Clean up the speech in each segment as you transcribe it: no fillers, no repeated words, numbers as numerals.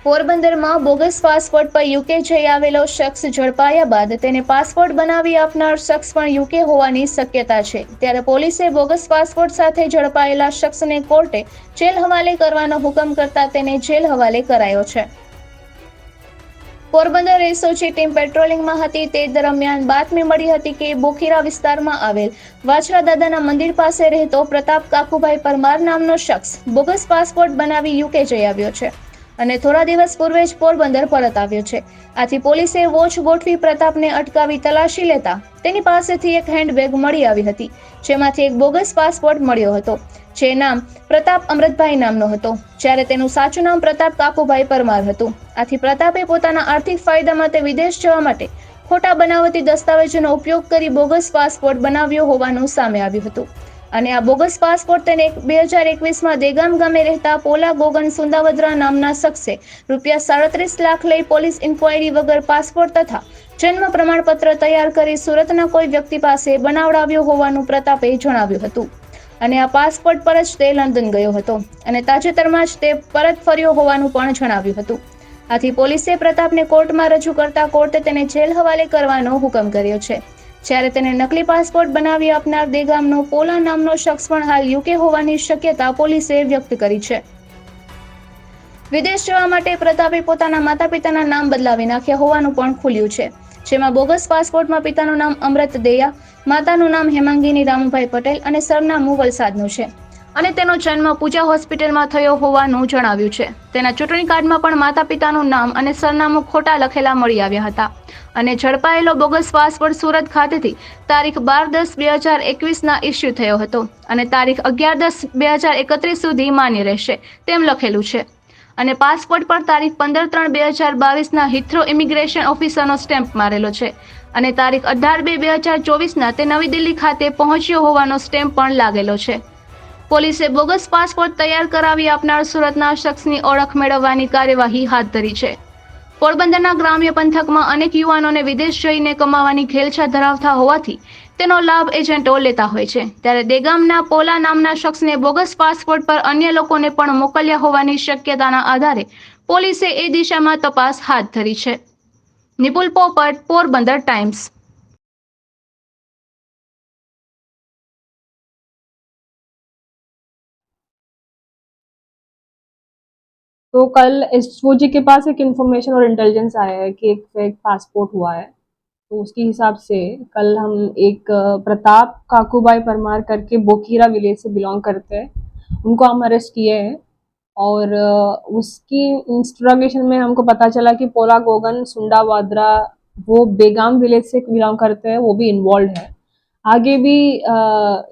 પોરબંદરમાં bogus passport પર UK જઈ આવેલો શખ્સ ઝડપાયા બાદ તેને પાસપોર્ટ બનાવી આપનાર શખ્સ પણ યુકે હોવાની શક્યતા છે। ત્યારે પોલીસે બોગસ પાસપોર્ટ સાથે ઝડપાયેલા શખ્સને કોર્ટે જેલ હવાલે કરવાનો હુકમ કરતા તેને જેલ હવાલે કરાયો છે। પોરબંદર એસઓજી ટીમ પેટ્રોલિંગમાં હતી તે દરમિયાન બાતમી મળી હતી કે બોખીરા વિસ્તારમાં આવેલ વાછરા દાદાના મંદિર પાસે રહેતો પ્રતાપ કાકુભાઈ પરમાર નામનો શખ્સ બોગસ પાસપોર્ટ બનાવી યુકે જઈ આવ્યો છે અને થોડા દિવસ પૂર્વે જ પોરબંદર પરત આવ્યો છે। આથી પોલીસે વોચ ગોઠવી પ્રતાપને અટકાવી તલાશી લેતા તેની પાસેથી એક હેન્ડબેગ મળી આવી હતી, જેમાંથી એક બોગસ પાસપોર્ટ મળ્યો હતો, જે નામ પ્રતાપ અમૃતભાઈ નામનો હતો, જ્યારે તેનું સાચું નામ પ્રતાપ કાકુભાઈ પરમાર હતું। આથી પ્રતાપે પોતાના આર્થિક ફાયદા માટે વિદેશ જવા માટે ખોટા બનાવટી દસ્તાવેજોનો ઉપયોગ કરી બોગસ પાસપોર્ટ બનાવ્યો હોવાનું સામે આવ્યું હતું અને આ બોગસ પાસપોર્ટ તેને 2021માં દેગામ ગામે રહેતા પોલા ગોગન સુંદાવદ્રા નામના શખ્સે ₹37 લાખ લઈ પોલીસ ઇન્ક્વાયરી વગર પાસપોર્ટ તથા જન્મ પ્રમાણપત્ર તૈયાર કરી સુરતના કોઈ વ્યક્તિ પાસે બનાવડાવ્યો હોવાનું પ્રતાપે જણાવ્યું હતું અને આ પાસપોર્ટ પર જ તે લંડન ગયો હતો અને તાજેતરમાં જ તે પરત ફર્યો હોવાનું પણ જણાવ્યું હતું। આથી પોલીસે પ્રતાપને કોર્ટમાં રજૂ કરતા કોર્ટે તેને જેલ હવાલે કરવાનો હુકમ કર્યો છે, જ્યારે તેને નકલી પાસપોર્ટ બનાવી આપનાર દેગામનો પોલા નામનો શખ્સ પણ હાલ યુકે હોવાની શક્યતા પોલીસે વ્યક્ત કરી છે। વિદેશ જવા માટે પ્રતાપે પોતાના માતા પિતાના નામ બદલાવી નાખ્યા હોવાનું પણ ખુલ્યું છે, જેમાં બોગસ પાસપોર્ટમાં પિતાનું નામ અમૃત દયા, માતાનું નામ હેમાંગીની રામુભાઈ પટેલ અને સરનામું વલસાડનું છે અને તેનો જન્મ પૂજા હોસ્પિટલમાં થયો હોવાનું જણાવ્યું છે। તેના ચૂંટણી કાર્ડમાં પણ માતા પિતાનું નામ અને સરનામું ખોટા લખેલા મળી આવ્યા હતા અને ઝડપાયેલો બોગસ પાસપોર્ટ સુરત ખાતેથી તારીખ 12/10/2021ના ઇસ્યુ થયો હતો અને તારીખ 11/10/2031 સુધી માન્ય રહેશે તેમ લખેલું છે અને પાસપોર્ટ પર તારીખ 15/3/2022ના હિથ્રો ઇમિગ્રેશન ઓફિસરનો સ્ટેમ્પ મારેલો છે અને તારીખ 18/2/2024ના તે નવી દિલ્હી ખાતે પહોંચ્યો હોવાનો સ્ટેમ્પ પણ લાગેલો છે। પોલીસે બોગસ પાસપોર્ટ તૈયાર કરાવી આપનાર સુરતના શખ્સની ઓળખ મેળવવાની કાર્યવાહી હાથ ધરી છે। પોરબંદરના ગ્રામ્ય પંથકમાં અનેક યુવાનોને વિદેશ જઈને કમાવાની ખેલછા ધરાવતા હોવાથી તેનો લાભ એજન્ટો લેતા હોય છે, ત્યારે દેગામના પોલા નામના શખ્સને બોગસ પાસપોર્ટ પર અન્ય લોકોને પણ મોકલ્યા હોવાની શક્યતાના આધારે પોલીસે એ દિશામાં તપાસ હાથ ધરી છે। નિપુલ પોપટ, પોરબંદર ટાઈમ્સ। तो कल एसओजी के पास एक इन्फॉर्मेशन और इंटेलिजेंस आया है कि एक फेक पासपोर्ट हुआ है, तो उसके हिसाब से कल हम एक प्रताप काकूबाई परमार करके बोखीरा विलेज से बिलोंग करते हैं, उनको हम अरेस्ट किए हैं और उसकी इंस्ट्रगेशन में हमको पता चला कि पोला गोगन सुंडा वाद्रा वो बेगाम विलेज से बिलोंग करते हैं, वो भी इन्वॉल्व है। आगे भी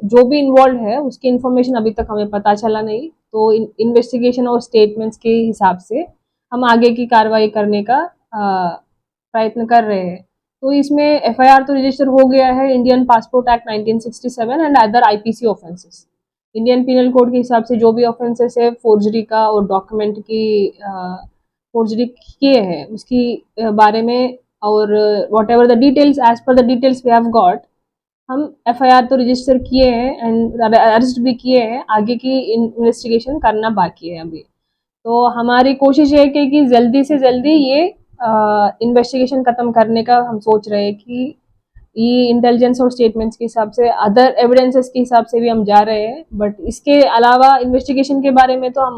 जो भी इन्वॉल्व है उसकी इन्फॉर्मेशन अभी तक हमें पता चला नहीं, तो इन्वेस्टिगेशन और स्टेटमेंट्स के हिसाब से हम आगे की कार्रवाई करने का प्रयत्न कर रहे हैं। तो इसमें एफआईआर तो रजिस्टर हो गया है Indian passport act 1967 and other IPC offences. Indian penal code के हिसाब से जो भी ऑफेंसेस है फोर्जरी का और डॉक्यूमेंट की फोर्जरी किए हैं उसकी बारे में और whatever the details as per the details we have got, हम एफआईआर तो रजिस्टर किए हैं एंड अरेस्ट भी किए हैं, आगे की इन्वेस्टिगेशन करना बाकी है अभी। तो हमारी कोशिश है कि जल्दी से जल्दी ये इन्वेस्टिगेशन ख़त्म करने का हम सोच रहे हैं कि ये इंटेलिजेंस और स्टेटमेंट्स के हिसाब से अदर एविडेंसेस के हिसाब से भी हम जा रहे हैं, बट इसके अलावा इन्वेस्टिगेशन के बारे में तो हम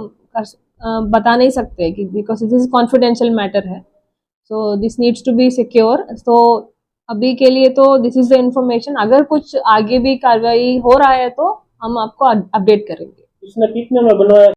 बता नहीं सकते कि because this is confidential matter है, so this needs to be secure. तो अभी के लिए तो दिस इज द इन्फॉर्मेशन, अगर कुछ आगे भी कार्रवाई हो रहा है तो हम आपको अपडेट करेंगे। इसने कितने में बनवाया?